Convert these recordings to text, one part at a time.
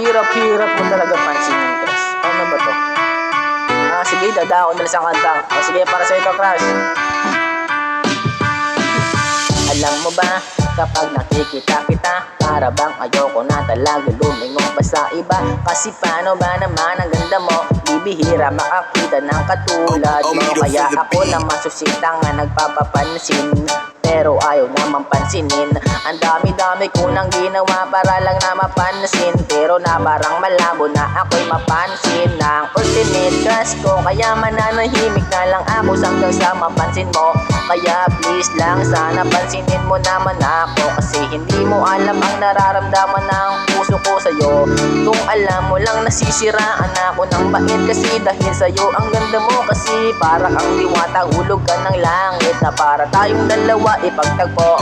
hirap mo talaga pansinin, Crush. Paano ba to? Sige, dadako na lang sa kanta. Sige, para sa ito, Crush. Alam mo ba, kapag nakikita kita, para bang ayoko na talaga lumingon pa sa iba. Kasi paano ba naman ang ganda mo, bibihira makakita ng katulad mo. Kaya ako naman susita nga nagpapapansin, pero ayaw naman pansinin. Ang dami-dami ko nang ginawa para lang na mapansin, pero na parang malabo na ako'y mapansin ng ultimate crush ko. Kaya mananahimik na lang ako hanggang sa mapansin mo. Kaya please lang, sana pansinin mo naman ako, kasi hindi mo alam ang nararamdaman ng puso ko sa'yo. Kung alam mo lang, nasisiraan ako ng bait, kasi dahil sa'yo ang ganda mo. Kasi para kang diwata, hulog ka ng langit, na para tayong dalawa ipagtagpo.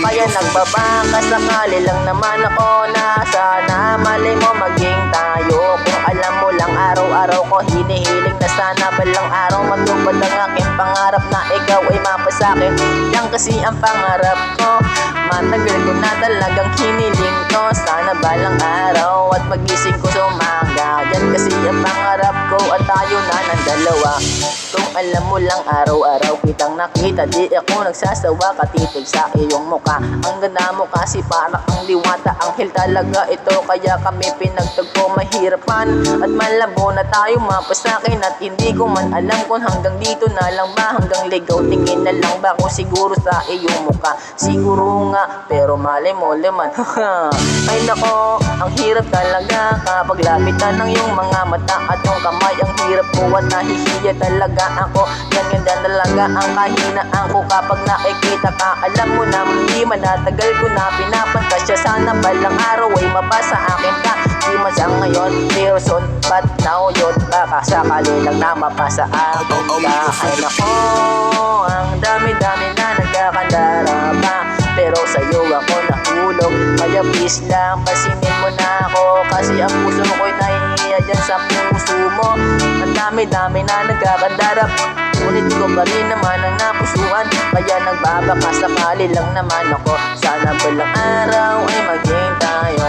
Kaya nagbabaka sakali lang naman ako na sana mali mo maging tayo. Kung alam mo lang, araw-araw ko hinihiling na sana balang araw matupad ang aking pangarap na ikaw ay mapasakin. Yan kasi ang pangarap ko, matagal ko na talagang hiniling to. Sana balang araw at magising ko sa umaga, yan kasi ang pangarap ko at tayo na ng dalawa. Kung alam mo lang, araw-araw kitang nakita, di ako nagsasawa katitig sa iyong muka. Ang ganda mo kasi parang ang diwata, anghel talaga ito. Kaya kami pinagtagpo, mahirapan at malabo na tayo mapasakin. At hindi ko man alam kung hanggang dito na lang ba, hanggang ligaw tingin na lang ba kung siguro sa iyong muka. Siguro nga, pero mali mo naman. Ay nako, ang hirap talaga kapag lapitan ng iyong mga mata at yung kamay. Ang hirap ko at nahihiya talaga ako. Yan ganda talaga ang kahinaan ko kapag nakikita ka. Alam mo na, hindi man natagal ko na pinapantasya, sana balang araw ay mapasa akin ka. Di man sa ngayon, pero soon, but now yun, baka sakali lang na mapasa akin ka. Ay nako, ang dami-dami na nagkakandara pa, pero sa'yo ako nahulog. Kaya please lang, pasinin mo na ako, kasi ang puso ko'y nahihiya dyan sa puso mo. Ang dami-dami na nagkakandarap, ngunit ko pa rin naman ang napusuan. Kaya nagbabaka sakali lang naman ako, sana balang araw ay maging tayo.